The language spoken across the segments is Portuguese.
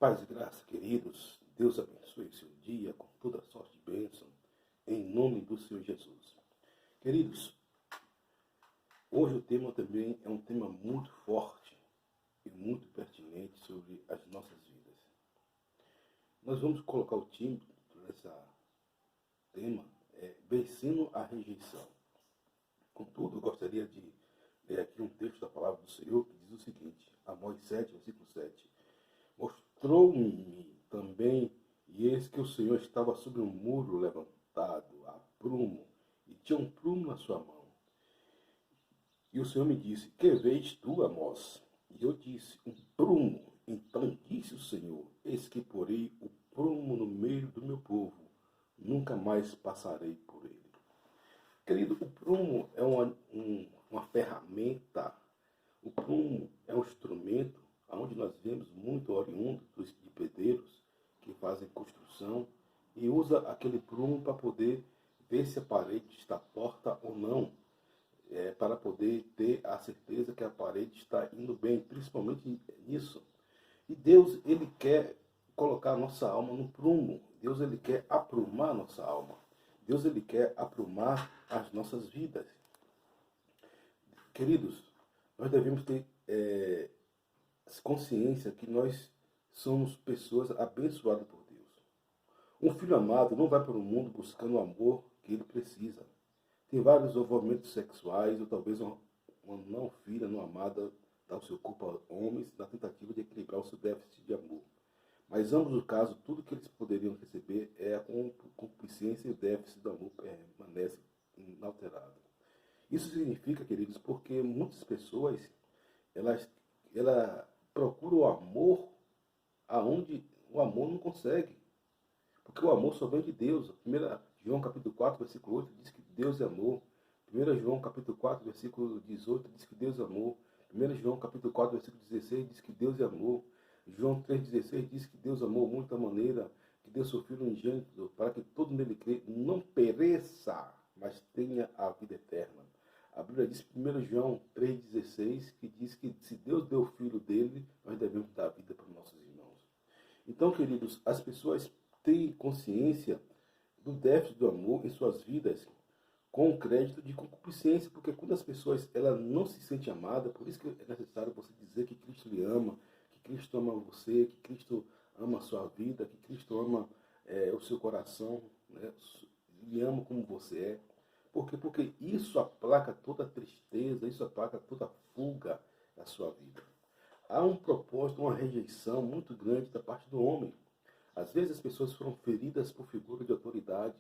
Paz e graça, queridos. Deus abençoe o seu dia com toda sorte de bênção, em nome do Senhor Jesus. Queridos, hoje o tema também é um tema muito forte e muito pertinente sobre as nossas vidas. Nós vamos colocar o título desse tema, Vencendo a Rejeição. Contudo, eu gostaria de ler aqui um texto da palavra do Senhor que diz o seguinte, Amós 7, versículo 7. Mostrou-me também, e eis que o Senhor estava sobre um muro levantado, a prumo, e tinha um prumo na sua mão. E o Senhor me disse, que vês tu, Amós? E eu disse, um prumo. Então disse o Senhor, eis que porei o prumo no meio do meu povo, nunca mais passarei por ele. Querido, o prumo é uma ferramenta, o prumo é um instrumento onde nós vemos muito oriundo de pedreiros que fazem construção e usa aquele prumo para poder ver se a parede está torta ou não, para poder ter a certeza que a parede está indo bem, principalmente nisso. E Deus, Ele quer colocar a nossa alma no prumo. Deus, Ele quer aprumar a nossa alma. Deus, Ele quer aprumar as nossas vidas. Queridos, nós devemos ter consciência que nós somos pessoas abençoadas por Deus. Um filho amado não vai para o mundo buscando o amor que ele precisa. Tem vários envolvimentos sexuais, ou talvez uma não filha, não amada, dá o seu corpo a homens na tentativa de equilibrar o seu déficit de amor. Mas ambos os casos, tudo que eles poderiam receber é a concupiscência e o déficit do amor permanece inalterado. Isso significa, queridos, porque muitas pessoas, elas procuram o amor aonde o amor não consegue. Porque o amor só vem de Deus. 1 João capítulo 4, versículo 8 diz que Deus é amor. 1 João capítulo 4, versículo 18 diz que Deus é amor. 1 João capítulo 4, versículo 16 diz que Deus é amor. João 3,16 diz que Deus amou muito da maneira que Deus seu Filho unigênito para que todo nele crê não pereça, mas tenha a vida eterna. A Bíblia diz em 1 João 3,16 que diz que se Deus deu o Filho dele, nós devemos dar a vida para os nossos irmãos. Então, queridos, as pessoas têm consciência do déficit do amor em suas vidas com o crédito de concupiscência, porque quando as pessoas não se sentem amadas, por isso que é necessário você dizer que Cristo lhe ama, que Cristo ama você, que Cristo ama a sua vida, que Cristo ama o seu coração, né? Lhe ama como você é. Por quê? Porque isso aplaca toda a tristeza, isso aplaca toda a fuga da sua vida. Há um propósito, uma rejeição muito grande da parte do homem. Às vezes as pessoas foram feridas por figura de autoridade.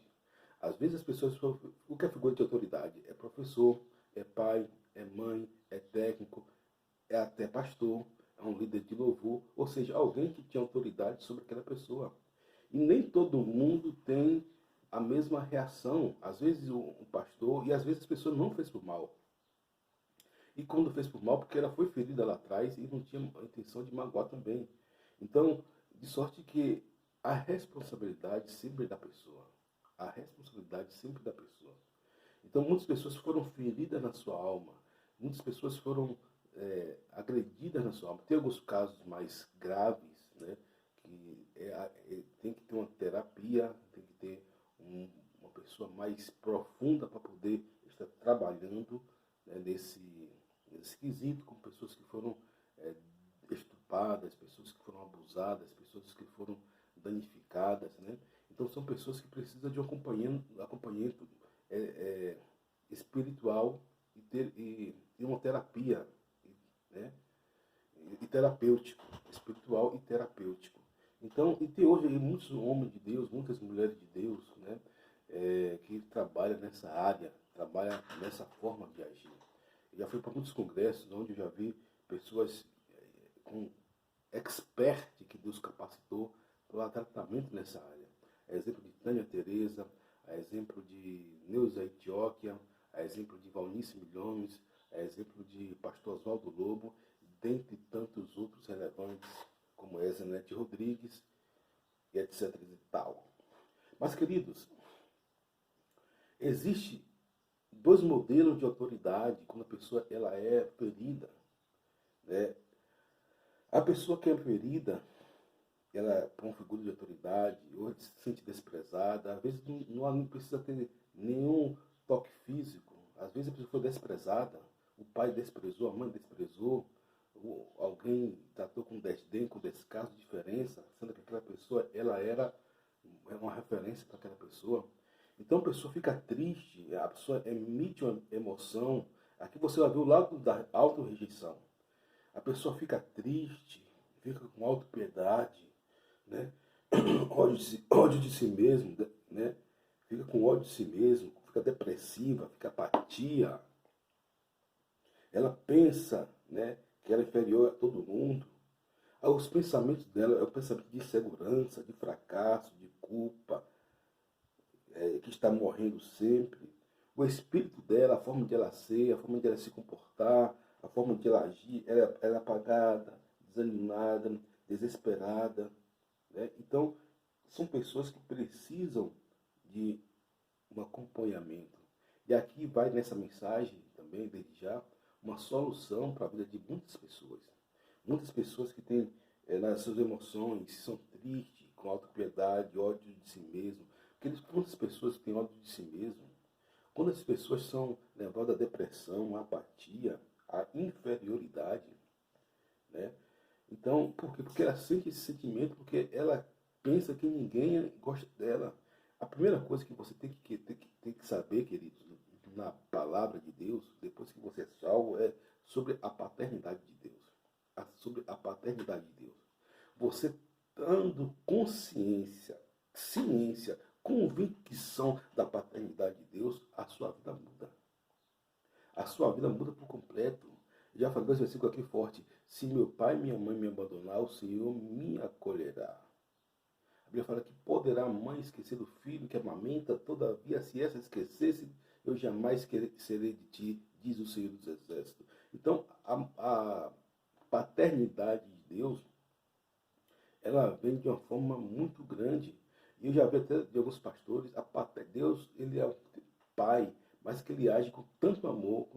Às vezes as pessoas foram... O que é figura de autoridade? É professor, é pai, é mãe, é técnico, é até pastor, é um líder de louvor, ou seja, alguém que tinha autoridade sobre aquela pessoa. E nem todo mundo tem a mesma reação. Às vezes o pastor, e às vezes a pessoa não fez por mal. E quando fez por mal, porque ela foi ferida lá atrás e não tinha a intenção de magoar também. Então, de sorte que a responsabilidade sempre é da pessoa. A responsabilidade sempre da pessoa. Então, muitas pessoas foram feridas na sua alma. Muitas pessoas foram agredidas na sua alma. Tem alguns casos mais graves, né? Que tem que ter uma terapia, tem que ter uma pessoa mais profunda para poder estar trabalhando, né, nesse quesito, com pessoas que foram estupradas, pessoas que foram abusadas, pessoas que foram danificadas, né? Então são pessoas que precisam de um acompanhamento espiritual e uma terapia, né? E terapêutico, espiritual e terapêutico. Então, e tem hoje aí muitos homens de Deus, muitas mulheres de Deus, né? Que trabalham nessa área, trabalham nessa forma de agir. Eu já fui para muitos congressos onde eu já vi pessoas com expert que Deus capacitou para tratamento nessa área. A exemplo de Tânia Teresa, a exemplo de Neuza Etióquia, a exemplo de Valnice Milhomes, a exemplo de Pastor Oswaldo Lobo, dentre tantos outros relevantes, como Ezenete Rodrigues, e etc. e tal. Mas, queridos, existe dois modelos de autoridade quando a pessoa é ferida, né? A pessoa que é ferida, ela para uma figura de autoridade, ou se sente desprezada, às vezes não precisa ter nenhum toque físico, às vezes a pessoa foi desprezada, o pai desprezou, a mãe desprezou, alguém tratou com desdém, com descaso, diferença, sendo que aquela pessoa ela era uma referência para aquela pessoa. Então a pessoa fica triste, a pessoa emite uma emoção. Aqui você vai ver o lado da auto-rejeição. A pessoa fica triste, fica com autopiedade, né? Ódio de si mesmo, né? Fica com ódio de si mesmo, fica depressiva, fica apatia. Ela pensa, né, que ela é inferior a todo mundo. Os pensamentos dela é o pensamento de insegurança, de fracasso, de culpa, que está morrendo sempre. O espírito dela, a forma de ela ser, a forma de ela se comportar, a forma de ela agir, ela é apagada, desanimada, desesperada. Né? Então, são pessoas que precisam de um acompanhamento. E aqui vai nessa mensagem também, desde já, uma solução para a vida de muitas pessoas. Muitas pessoas que têm nas suas emoções, são tristes, com autopiedade, ódio de si mesmo. Porque muitas pessoas que têm ódio de si mesmo, quando as pessoas são levadas à depressão, à apatia, à inferioridade, né? Então, por quê? Porque ela sente esse sentimento, porque ela pensa que ninguém gosta dela. A primeira coisa que você tem que saber, queridos, na palavra de Deus, depois que você é salvo, é sobre a paternidade de Deus. Sobre a paternidade de Deus. Você dando consciência, ciência, convicção da paternidade de Deus, a sua vida muda. A sua vida muda por completo. Já falei esse versículo aqui forte. Se meu pai e minha mãe me abandonar, o Senhor me acolherá. A Bíblia fala que poderá a mãe esquecer do filho que amamenta, todavia, se essa esquecesse, eu jamais serei de ti, diz o Senhor dos Exércitos. Então, a paternidade de Deus, ela vem de uma forma muito grande. E eu já vi até de alguns pastores, Deus, ele é o pai, mas que ele age com tanto amor,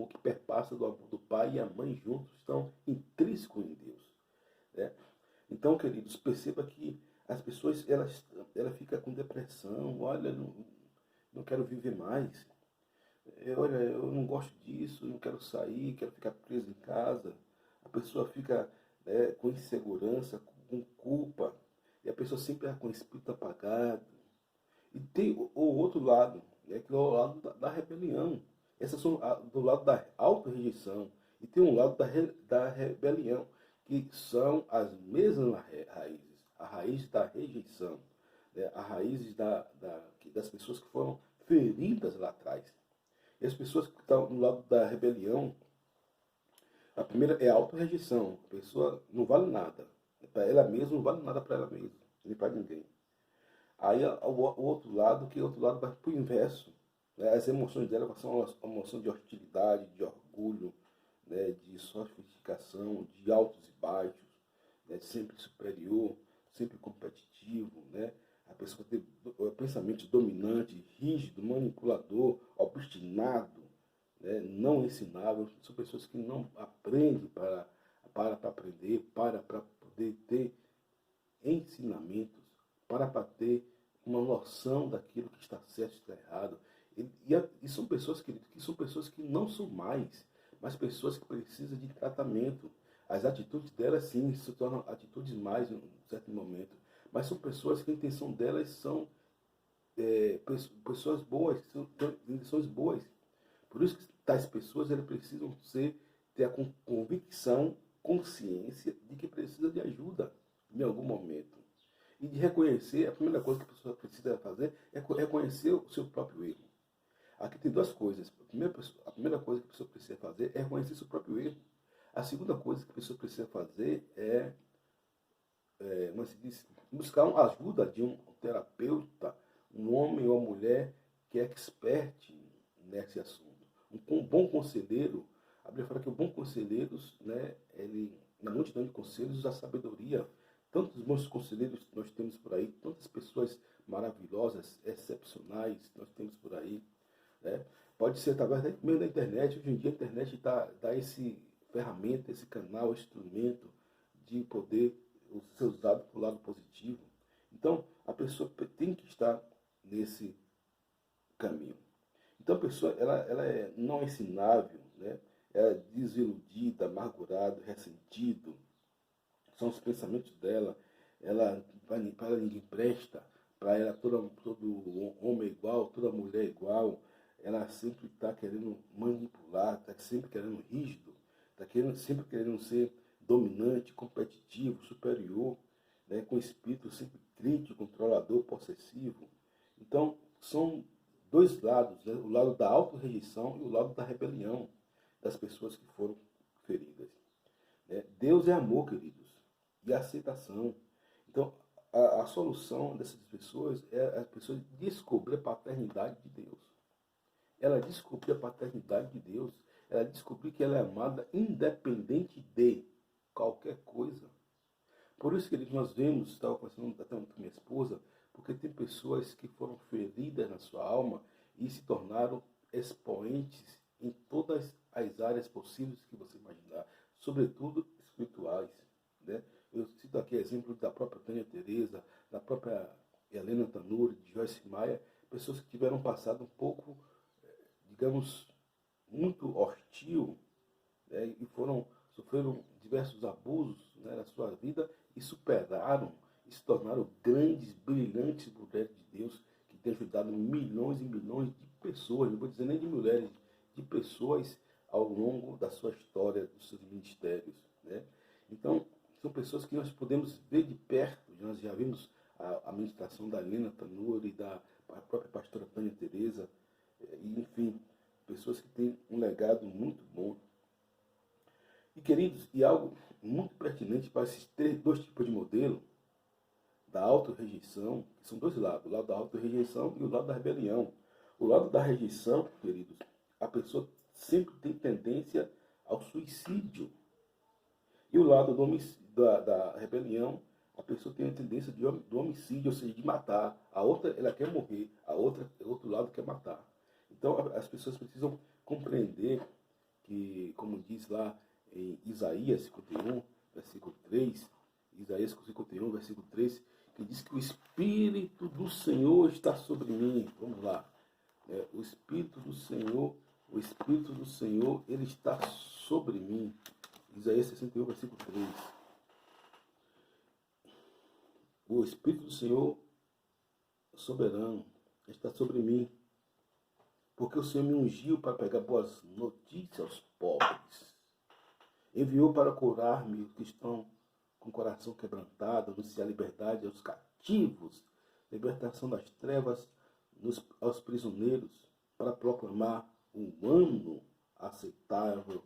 que perpassa do amor do pai e a mãe juntos, estão intrínsecos em Deus. Né? Então, queridos, perceba que as pessoas, ela fica com depressão, olha, não quero viver mais, olha, eu não gosto disso, não quero sair, quero ficar preso em casa. A pessoa fica, né, com insegurança, com culpa, e a pessoa sempre está com o espírito apagado. E tem o outro lado, né, que é o lado da rebelião. Essas são do lado da auto-rejeição. E tem um lado da rebelião, que são as mesmas raízes. A raiz da rejeição, né, a raiz das pessoas que foram feridas lá atrás. E as pessoas que estão no lado da rebelião, a primeira é a auto-rejeição. A pessoa não vale nada. Para ela mesma, não vale nada para ela mesma, nem para ninguém. Aí o outro lado, que o outro lado vai para o inverso. Né? As emoções dela são uma emoção de hostilidade, de orgulho, né? De sofisticação, de altos e baixos, né? Sempre superior, sempre competitivo. Né? A pessoa tem pensamento dominante, rígido, manipulador, obstinado, né? Não ensinável. São pessoas que não aprendem para aprender, para poder ter ensinamentos, para ter uma noção daquilo que está certo e está errado. E são pessoas, querido, que são pessoas que não são mais, mas pessoas que precisam de tratamento. As atitudes delas, sim, se tornam atitudes mais em um certo momento. Mas são pessoas que a intenção delas são pessoas boas, são intenções boas. Por isso que tais pessoas elas precisam ter a convicção, consciência de que precisa de ajuda em algum momento. E de reconhecer, a primeira coisa que a pessoa precisa fazer é reconhecer o seu próprio erro. Aqui tem duas coisas. A primeira coisa que a pessoa precisa fazer é reconhecer seu próprio erro. A segunda coisa que a pessoa precisa fazer como se diz, buscar uma ajuda de um terapeuta, um homem ou uma mulher que é expert nesse assunto. Um bom conselheiro, a Bíblia fala que o bom conselheiro, né, ele, na multidão de conselhos, a sabedoria. Tantos bons conselheiros nós temos por aí, tantas pessoas maravilhosas, excepcionais nós temos por aí. Né? Pode ser através mesmo da internet. Hoje em dia a internet dá esse ferramenta, esse canal, esse instrumento de poder ser usado para o lado positivo nesse caminho. Então a pessoa ela é não ensinável, né? Ela é desiludida, amargurada, ressentido. São os pensamentos dela. Ela, para ela ninguém presta, para ela todo homem é igual, toda mulher é igual. Ela sempre está querendo manipular, está sempre querendo rígido, está sempre querendo ser dominante, competitivo, superior, né? Com espírito sempre crítico, controlador, possessivo. Então, são dois lados, né? O lado da auto-rejeição e o lado da rebelião das pessoas que foram feridas. Né? Deus é amor, queridos, e aceitação. Então, a solução dessas pessoas é a pessoa descobrir a paternidade de Deus. Ela descobrir a paternidade de Deus. Ela descobrir que ela é amada independente de qualquer coisa. Por isso, queridos, nós vemos, estava conversando até com minha esposa, porque tem pessoas que foram feridas na sua alma e se tornaram expoentes em todas as áreas possíveis que você imaginar, sobretudo espirituais. Né? Eu cito aqui exemplo da própria Tânia Teresa, da própria Helena Tanuri, de Joyce Maia, pessoas que tiveram um passado um pouco, digamos, muito hostil, né? E sofreram diversos abusos, né, na sua vida e superaram e se tornaram grandes, brilhantes mulheres de Deus que têm ajudado milhões e milhões de pessoas, não vou dizer nem de mulheres, de pessoas ao longo da sua história, dos seus ministérios. Né? Então, são pessoas que nós podemos ver de perto. Nós já vimos a ministração da Helena Tanuri e da própria pastora Tânia Teresa, e, enfim, pessoas que têm um legado muito bom. E, queridos, e algo muito pertinente para esses dois tipos de modelo, da auto-rejeição, que são dois lados, o lado da auto-rejeição e o lado da rebelião. O lado da rejeição, queridos, a pessoa sempre tem tendência ao suicídio. E o lado da rebelião, a pessoa tem a tendência do homicídio, ou seja, de matar. A outra, ela quer morrer, o outro lado quer matar. Então, as pessoas precisam compreender que, como diz lá em Isaías 51, versículo 3, Isaías 51, versículo 3, que diz que o Espírito do Senhor está sobre mim. Vamos lá. O Espírito do Senhor, ele está sobre mim. Isaías 61, versículo 3. O Espírito do Senhor soberano está sobre mim, porque o Senhor me ungiu para pregar boas notícias aos pobres. Enviou para curar-me que estão com o coração quebrantado, anunciar liberdade aos cativos, libertação das trevas aos prisioneiros, para proclamar o ano aceitável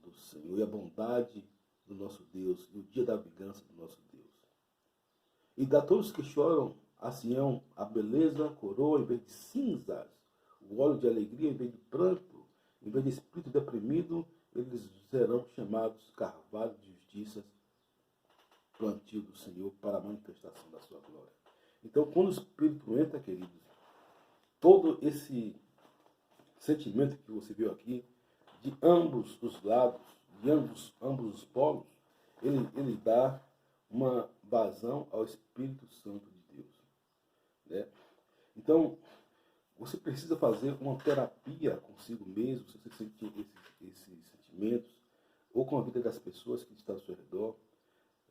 do Senhor e a bondade do nosso Deus, e o dia da vingança do nosso Deus. E dá a todos que choram a Sião a beleza, coroa em vez de cinzas, o óleo de alegria em vez de pranto, em vez de espírito deprimido, eles serão chamados carvalho de justiça, plantio do Senhor para a manifestação da sua glória. Então, quando o Espírito entra, queridos, todo esse sentimento que você viu aqui, de ambos os lados, de ambos os polos, ele dá uma vazão ao Espírito Santo de Deus. Né? Então, você precisa fazer uma terapia consigo mesmo, se você sentir esses sentimentos, ou com a vida das pessoas que estão ao seu redor.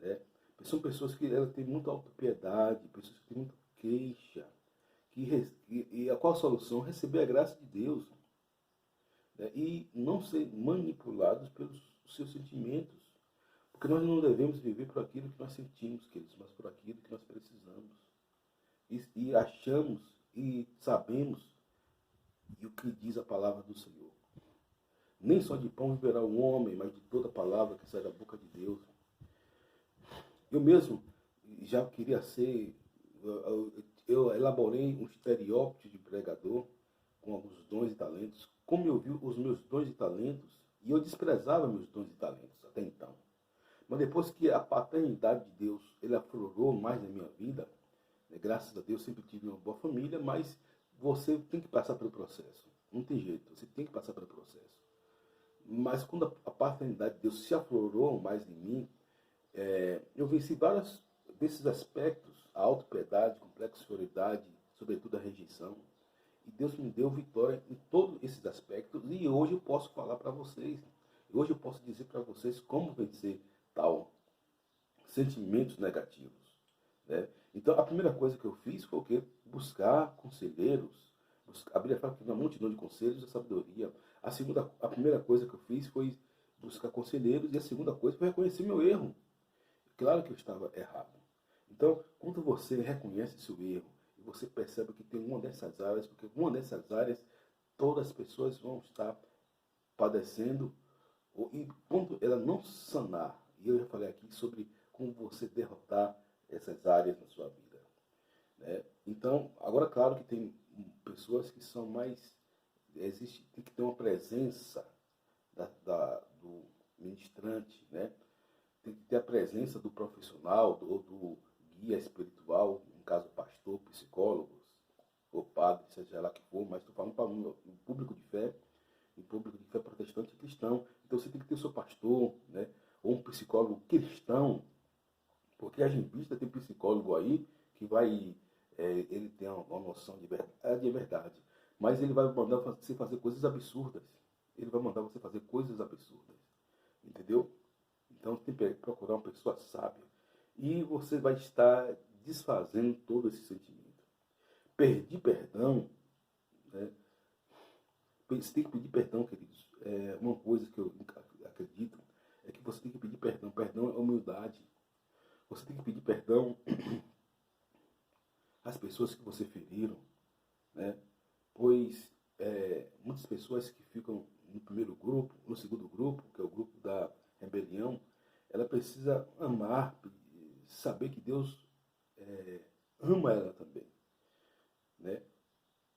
Né? São pessoas que elas têm muita autopiedade, pessoas que têm muita queixa. E qual a solução? Receber a graça de Deus. Né? E não ser manipulados pelos seus sentimentos. Porque nós não devemos viver por aquilo que nós sentimos, queridos, mas por aquilo que nós precisamos. E achamos e sabemos o que diz a palavra do Senhor. Nem só de pão viverá o homem, mas de toda palavra que sai da boca de Deus. Eu mesmo já queria ser, eu elaborei um estereótipo de pregador com alguns dons e talentos, como eu vi os meus dons e talentos, e eu desprezava meus dons e talentos até então. Mas depois que a paternidade de Deus ele aflorou mais na minha vida, né, graças a Deus sempre tive uma boa família, mas você tem que passar pelo processo. Não tem jeito, você tem que passar pelo processo. Mas quando a paternidade de Deus se aflorou mais em mim, eu venci vários desses aspectos, a autopiedade, complexo de inferioridade, sobretudo a rejeição. E Deus me deu vitória em todos esses aspectos. E hoje eu posso falar para vocês. Hoje eu posso dizer para vocês como vencer tal sentimentos negativos, né? Então, a primeira coisa que eu fiz foi o quê? Buscar conselheiros. Abrir a faca na multidão de conselhos da sabedoria. A primeira coisa que eu fiz foi buscar conselheiros. E a segunda coisa foi reconhecer meu erro. Claro que eu estava errado. Então, quando você reconhece seu erro, e você percebe que tem uma dessas áreas, porque uma dessas áreas todas as pessoas vão estar padecendo, e quando ela não sanar, e eu já falei aqui sobre como você derrotar essas áreas na sua vida, né? Então, agora claro que tem pessoas que são mais, tem que ter uma presença do ministrante, né? Tem que ter a presença do profissional, do guia espiritual, no caso pastor, psicólogos, ou padre, seja lá que for, mas estou falando para um público de fé, um público de fé protestante e cristão. Então você tem que ter o seu pastor, né? Ou um psicólogo cristão, porque a gente vista tem psicólogo aí que vai, ele tem uma noção de verdade, é verdade, mas ele vai mandar você fazer coisas absurdas. Ele vai mandar você fazer coisas absurdas, entendeu? Então tem que procurar uma pessoa sábia. E você vai estar desfazendo todo esse sentimento. Pedir perdão, né? Você tem que pedir perdão, queridos. Uma coisa que eu acredito é que você tem que pedir perdão. Perdão é humildade. Você tem que pedir perdão às pessoas que você feriram, né? Pois muitas pessoas que ficam no primeiro grupo, no segundo grupo, que é o grupo da rebelião, ela precisa amar, saber que Deus ama ela também, né?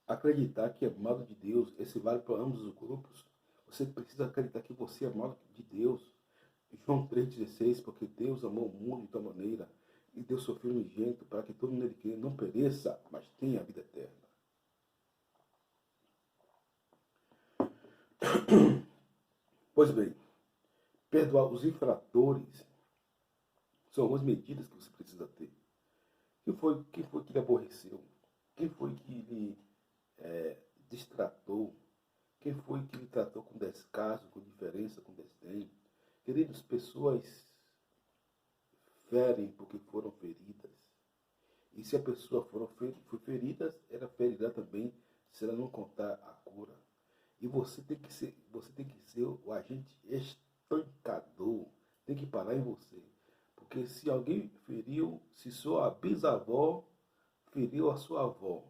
Acreditar que é amado de Deus, esse vale para ambos os grupos. Você precisa acreditar que você é amado de Deus. João 3,16, porque Deus amou o mundo de tal maneira, e Deus sofreu unigênito para que todo mundo nele creia não pereça, mas tenha a vida eterna. Pois bem, perdoar os infratores são algumas medidas que você precisa ter. Quem foi que lhe aborreceu? Quem foi que lhe destratou? Quem foi que lhe tratou com descaso, com indiferença, com desdém? Queridos, pessoas ferem porque foram feridas. E se a pessoa foi ferida, ela ferirá também se ela não contar a cura. E você tem que ser o agente estancador. Tem que parar em você. Porque se alguém feriu, se sua bisavó feriu a sua avó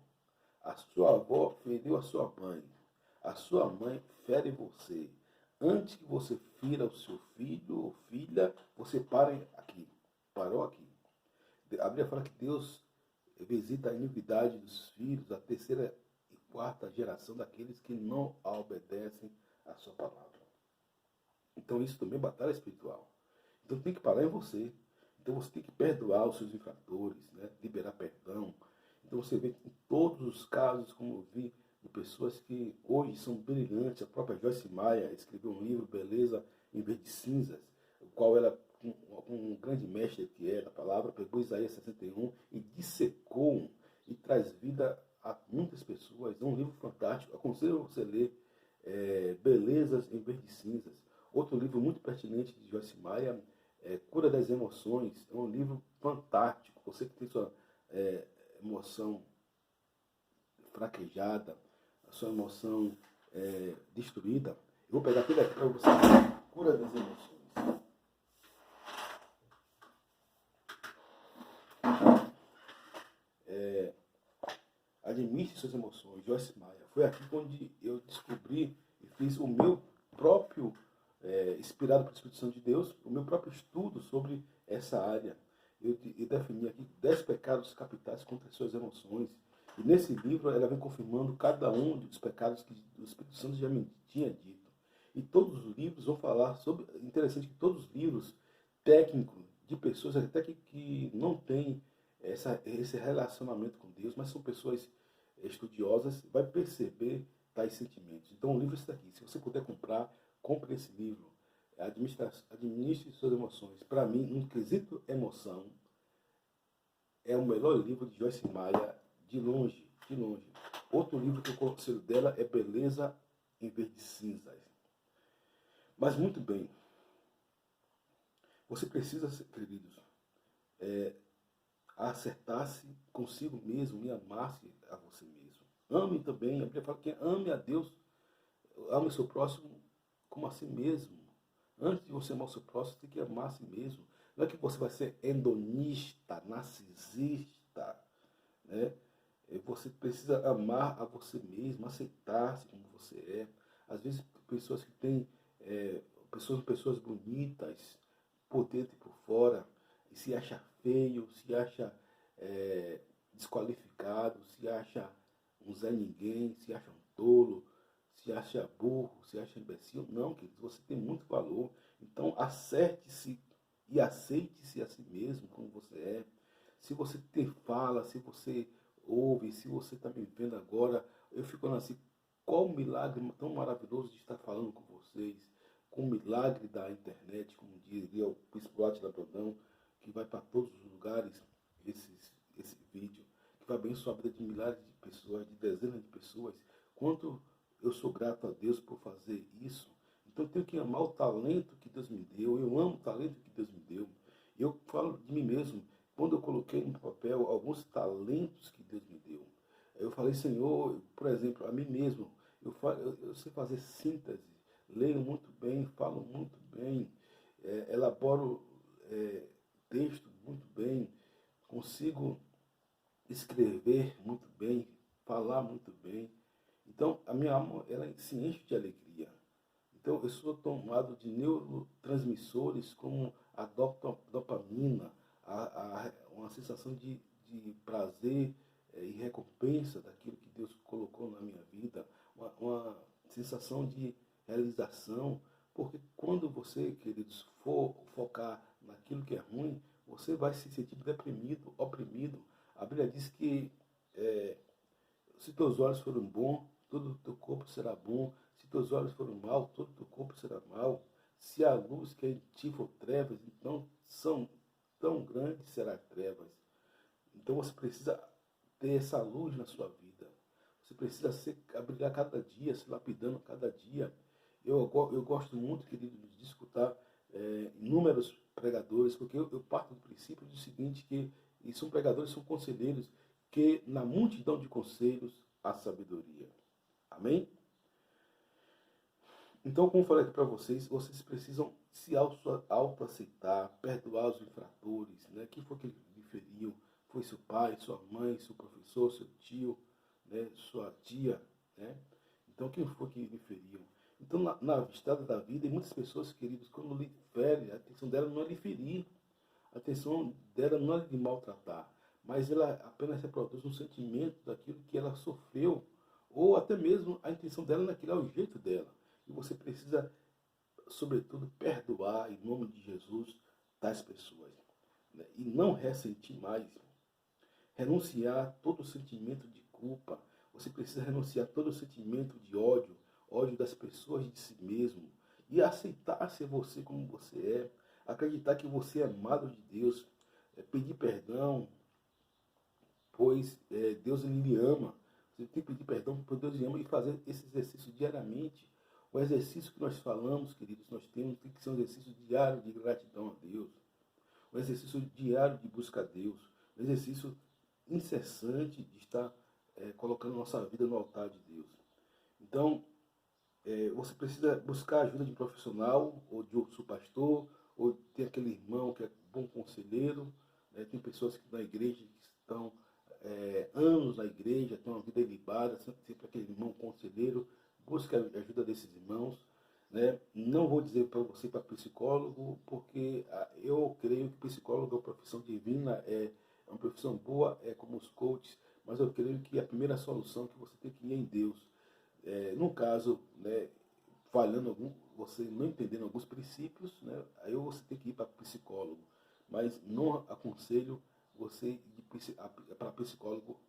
feriu a sua mãe, a sua mãe fere você. Antes que você fira o seu filho ou filha, você para aqui. Parou aqui. A Bíblia fala que Deus visita a iniquidade dos filhos, a terceira e quarta geração daqueles que não obedecem à sua palavra. Então isso também é batalha espiritual. Então tem que parar em você. Então você tem que perdoar os seus infratores, né? Liberar perdão. Então você vê em todos os casos, como eu vi, de pessoas que hoje são brilhantes. A própria Joyce Meyer escreveu um livro, Beleza em Vez de Cinzas, o qual ela, um grande mestre que é da palavra, pegou Isaías 61 e dissecou e traz vida a muitas pessoas. É um livro fantástico. Aconselho você a ler Belezas em Vez de Cinzas. Outro livro muito pertinente de Joyce Meyer, Cura das Emoções. É um livro fantástico. Você que tem sua emoção fraquejada, a sua emoção destruída, eu vou pegar tudo aqui para você. Cura das Emoções. Administre suas emoções, Joyce Meyer. Foi aqui onde eu descobri e fiz o meu próprio, inspirado pelo Espírito Santo de Deus, o meu próprio estudo sobre essa área. Eu defini aqui 10 pecados capitais contra as suas emoções. E nesse livro ela vem confirmando cada um dos pecados que o Espírito Santo já me tinha dito. E todos os livros vão falar sobre... Interessante que todos os livros técnicos de pessoas até que não têm esse relacionamento com Deus, mas são pessoas estudiosas, vai perceber tais sentimentos. Então o livro está aqui. Se você puder comprar, compre esse livro. Administre suas emoções. Para mim, no quesito emoção, é o melhor livro de Joyce Meyer, de longe, de longe. Outro livro que eu conselho dela é Beleza em Vez de Cinzas. Mas muito bem, você precisa, queridos, acertar-se consigo mesmo e amar-se a você mesmo. Ame também, a Bíblia fala que ame a Deus, ame o seu próximo como a si mesmo. Antes de você amar o seu próximo, você tem que amar a si mesmo. Não é que você vai ser hedonista, narcisista, né? Você precisa amar a você mesmo, aceitar-se como você é. Às vezes, pessoas que têm, pessoas bonitas, por dentro e por fora, e se acha feio, se acha desqualificado, se acha um Zé Ninguém, se acha um tolo, se acha burro, se acha imbecil. Não, queridos, você tem muito valor. Então, acerte-se e aceite-se a si mesmo como você é. Se você tem fala, se você ouve, se você está me vendo agora, eu fico falando assim, qual milagre tão maravilhoso de estar falando com vocês, com o milagre da internet, como diria o Bispo Átila Brodão, que vai para todos os lugares, esse vídeo, que vai abençoar a vida de milhares de pessoas, de dezenas de pessoas. Quanto eu sou grato a Deus por fazer isso. Então eu tenho que amar o talento que Deus me deu, eu amo o talento que Deus me deu. Eu falo de mim mesmo, quando eu coloquei no papel alguns talentos que Deus me deu. Eu falei, Senhor, por exemplo, a mim mesmo, eu sei fazer síntese, leio muito bem, falo muito bem, elaboro texto muito bem, consigo escrever muito bem, falar muito bem. Então, a minha alma ela se enche de alegria. Então, eu sou tomado de neurotransmissores como a dopamina, uma sensação de prazer e recompensa daquilo que Deus colocou na minha vida, uma sensação de realização, porque quando você, queridos, for focar naquilo que é ruim, você vai se sentir deprimido, oprimido. A Bíblia diz que se teus olhos forem bons, todo o teu corpo será bom. Se teus olhos forem mal, todo o teu corpo será mal. Se a luz que é em ti for trevas, então são tão grandes será trevas. Então você precisa ter essa luz na sua vida. Você precisa brilhar cada dia, se lapidando cada dia. Eu gosto muito, querido, de escutar inúmeros pregadores, porque eu parto do princípio do seguinte, que e são pregadores, são conselheiros, que na multidão de conselhos há sabedoria. Amém? Então, como eu falei aqui para vocês, vocês precisam se auto-aceitar, perdoar os infratores, né? Quem foi que lhe feriu? Foi seu pai, sua mãe, seu professor, seu tio, né? Sua tia, né? Então, quem foi que lhe feriu? Então, na estrada da vida, e muitas pessoas, queridos, quando lhe ferem, a atenção dela não é lhe ferir, a atenção dela não é de maltratar, mas ela apenas reproduz um sentimento daquilo que ela sofreu, ou até mesmo a intenção dela naquilo é o jeito dela. E você precisa, sobretudo, perdoar em nome de Jesus tais pessoas, né? E não ressentir mais, renunciar todo o sentimento de culpa. Você precisa renunciar todo o sentimento de ódio, ódio das pessoas de si mesmo, e aceitar ser você como você é, acreditar que você é amado de Deus, pedir perdão, pois Deus ele lhe ama. Você tem que pedir perdão porque Deus lhe ama e fazer esse exercício diariamente. O exercício que nós falamos, queridos, nós temos tem que ser um exercício diário de gratidão a Deus, um exercício diário de busca a Deus, um exercício incessante de estar colocando nossa vida no altar de Deus. Então, você precisa buscar a ajuda de um profissional, ou de outro pastor, ou tem aquele irmão que é bom conselheiro, né? Tem pessoas que na igreja que estão anos na igreja, têm uma vida ilibada, sempre aquele irmão conselheiro, busque a ajuda desses irmãos. Né? Não vou dizer para você para psicólogo, porque eu creio que psicólogo é uma profissão divina, é uma profissão boa, é como os coaches, mas eu creio que a primeira solução que você tem que ir em Deus. No caso, né, você não entendendo alguns princípios, né, aí você tem que ir para psicólogo. Mas não aconselho você ir para psicólogo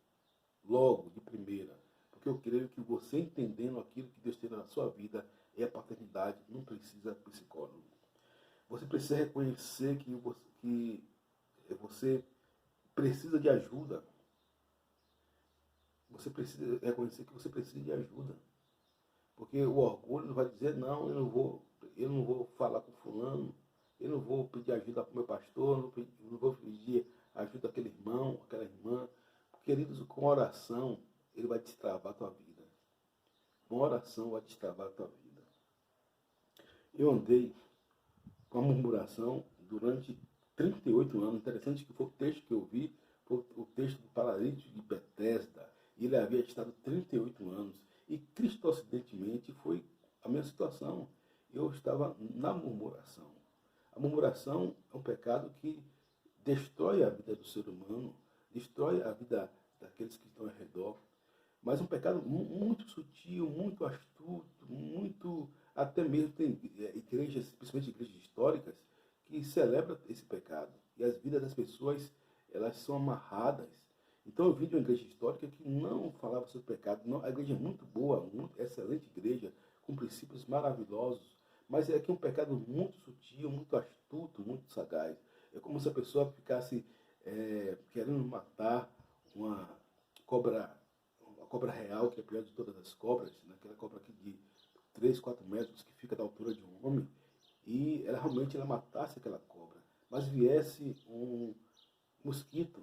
logo, de primeira. Porque eu creio que você entendendo aquilo que Deus tem na sua vida é a paternidade, não precisa de psicólogo. Você precisa reconhecer que você precisa de ajuda. você precisa reconhecer que você precisa de ajuda. Porque o orgulho vai dizer, não, eu não vou falar com fulano, eu não vou pedir ajuda para o meu pastor, não vou pedir ajuda àquele irmão, àquela irmã. Queridos, com oração, ele vai destravar a tua vida. Com oração vai destravar a tua vida. Eu andei com a murmuração durante 38 anos. Interessante que foi o texto que eu vi, foi o texto do paralítico de Betesda. Ele havia estado 38 anos. E cristocidentemente foi a minha situação. Eu estava na murmuração. A murmuração é um pecado que destrói a vida do ser humano, destrói a vida daqueles que estão ao redor. Mas um pecado muito sutil, muito astuto, muito. Até mesmo tem igrejas, principalmente igrejas históricas, que celebram esse pecado. E as vidas das pessoas, elas são amarradas. Então eu vi de uma igreja histórica que não falava sobre pecado. Não, a igreja é muito boa, muito excelente igreja, com princípios maravilhosos. Mas é que é um pecado muito sutil, muito astuto, muito sagaz. É como se a pessoa ficasse querendo matar uma cobra real, que é a pior de todas as cobras, né? Aquela cobra aqui de 3, 4 metros, que fica da altura de um homem, e ela realmente matasse aquela cobra. Mas viesse um mosquito,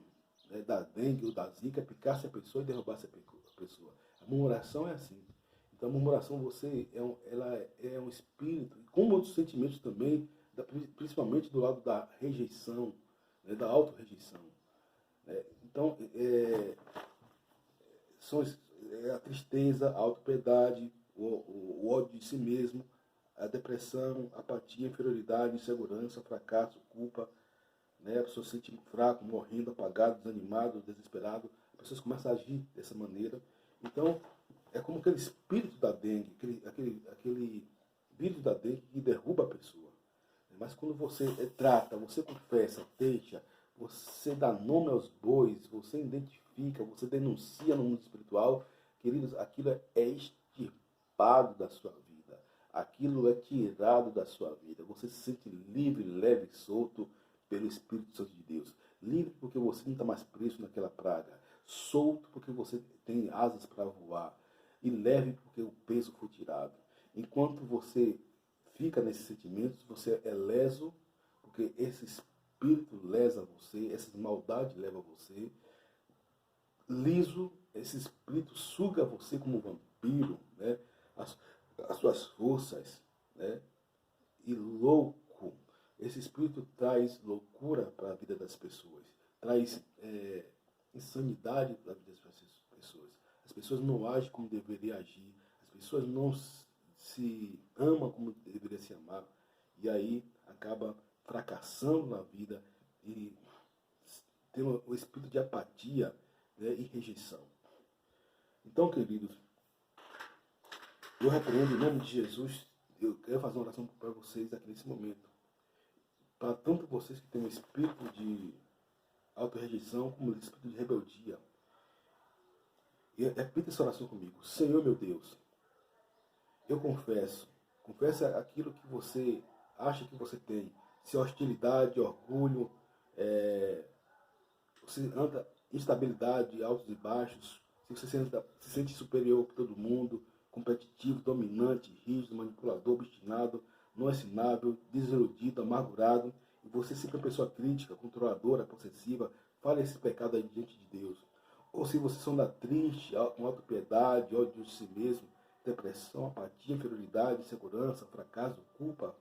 né, da dengue ou da zika, picasse a pessoa e derrubasse a pessoa. A murmuração é assim. Então a murmuração ela é um espírito, como outros sentimentos também, principalmente do lado da rejeição, né, da auto-rejeição. Né? Então, são a tristeza, a autopiedade, o ódio de si mesmo, a depressão, a apatia, a inferioridade, insegurança, fracasso, culpa, né? A pessoa se sente fraco, morrendo, apagado, desanimado, desesperado. As pessoas começam a agir dessa maneira. Então, é como aquele espírito da dengue, aquele vírus da dengue que derruba a pessoa. Mas quando você trata, você confessa, deixa, você dá nome aos bois, você identifica, você denuncia no mundo espiritual, queridos, aquilo é extirpado da sua vida. Aquilo é tirado da sua vida. Você se sente livre, leve e solto pelo Espírito Santo de Deus. Livre porque você não está mais preso naquela praga. Solto porque você tem asas para voar. E leve porque o peso foi tirado. Enquanto você fica nesses sentimentos, você é leso, porque esse espírito lesa você, essa maldade leva você. Liso, esse espírito suga você como um vampiro, né? As suas forças, né? E louco, esse espírito traz loucura para a vida das pessoas, traz insanidade para a vida das pessoas. As pessoas não agem como deveriam agir, as pessoas não se amam como deveria se amar, e aí acaba fracassando na vida e tem o espírito de apatia, né, e rejeição. Então, queridos, eu repreendo em nome de Jesus. Eu quero fazer uma oração para vocês aqui nesse momento. Para tanto vocês que têm um espírito de auto-rejeição, como um espírito de rebeldia. E repita essa oração comigo. Senhor meu Deus, eu confesso aquilo que você acha que você tem. Se é hostilidade, orgulho, você anda instabilidade, altos e baixos, se você se sente superior a todo mundo, competitivo, dominante, rígido, manipulador, obstinado, não ensinável, desiludido, amargurado, e você sempre é uma pessoa crítica, controladora, possessiva, fale esse pecado aí diante de Deus. Ou se você só anda triste, com autopiedade, ódio de si mesmo, depressão, apatia, inferioridade, insegurança, fracasso, culpa,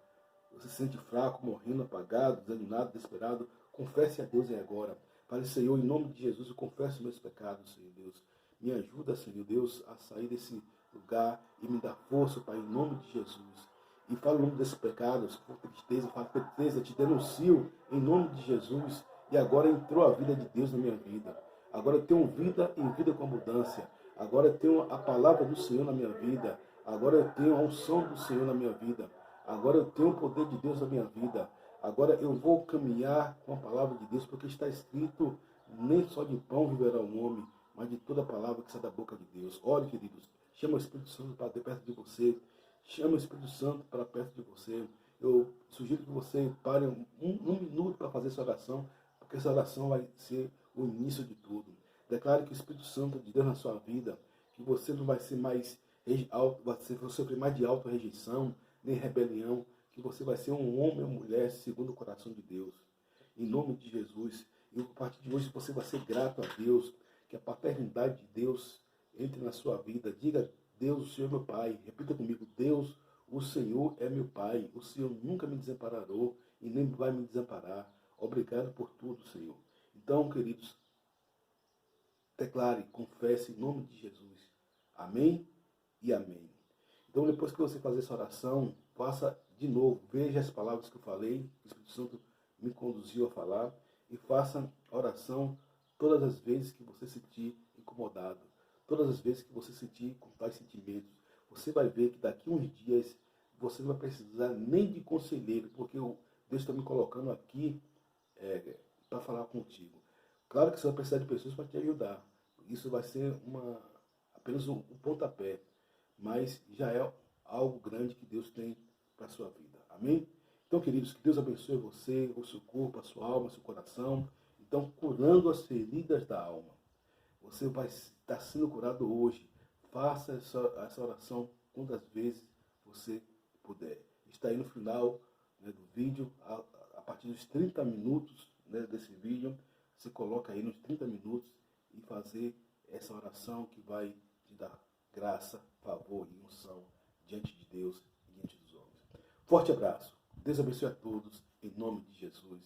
você se sente fraco, morrendo, apagado, desanimado, desesperado, confesse a Deus agora. Fale, Senhor, em nome de Jesus, eu confesso meus pecados, Senhor Deus. Me ajuda, Senhor Deus, a sair desse lugar e me dá força, Pai, em nome de Jesus. E fala o nome desses pecados, com tristeza, fala tristeza, te denuncio em nome de Jesus. E agora entrou a vida de Deus na minha vida. Agora eu tenho vida e vida com abundância. Agora eu tenho a palavra do Senhor na minha vida. Agora eu tenho a unção do Senhor na minha vida. Agora eu tenho o poder de Deus na minha vida. Agora eu vou caminhar com a palavra de Deus, porque está escrito, nem só de pão viverá o homem, mas de toda a palavra que sai da boca de Deus. Olhe, queridos, chama o Espírito Santo para perto de você. Chama o Espírito Santo para perto de você. Eu sugiro que você pare um minuto para fazer essa oração, porque essa oração vai ser o início de tudo. Declare que o Espírito Santo de Deus na sua vida, que você não vai ser mais vai sofrer mais de auto-rejeição, nem rebelião, que você vai ser um homem ou mulher segundo o coração de Deus. Em nome de Jesus. E a partir de hoje você vai ser grato a Deus, que a paternidade de Deus entre na sua vida. Diga, Deus, o Senhor é meu Pai. Repita comigo, Deus, o Senhor é meu Pai. O Senhor nunca me desamparou e nem vai me desamparar. Obrigado por tudo, Senhor. Então, queridos, declare, confesse em nome de Jesus. Amém e amém. Então, depois que você fazer essa oração, faça de novo. Veja as palavras que eu falei, que o Espírito Santo me conduziu a falar, e faça a oração todas as vezes que você se sentir incomodado, todas as vezes que você sentir com tais sentimentos. Você vai ver que daqui a uns dias você não vai precisar nem de conselheiro, porque Deus está me colocando aqui para falar contigo. Claro que você vai precisar de pessoas para te ajudar. Isso vai ser apenas um pontapé, mas já é algo grande que Deus tem para a sua vida. Amém? Então, queridos, que Deus abençoe você, o seu corpo, a sua alma, o seu coração. Então, curando as feridas da alma. Você vai estar sendo curado hoje. Faça essa oração quantas vezes você puder. Está aí no final, né, do vídeo, a partir dos 30 minutos, né, desse vídeo, você coloca aí nos 30 minutos e fazer essa oração que vai te dar graça, favor e unção diante de Deus e diante dos homens. Forte abraço. Deus abençoe a todos, em nome de Jesus.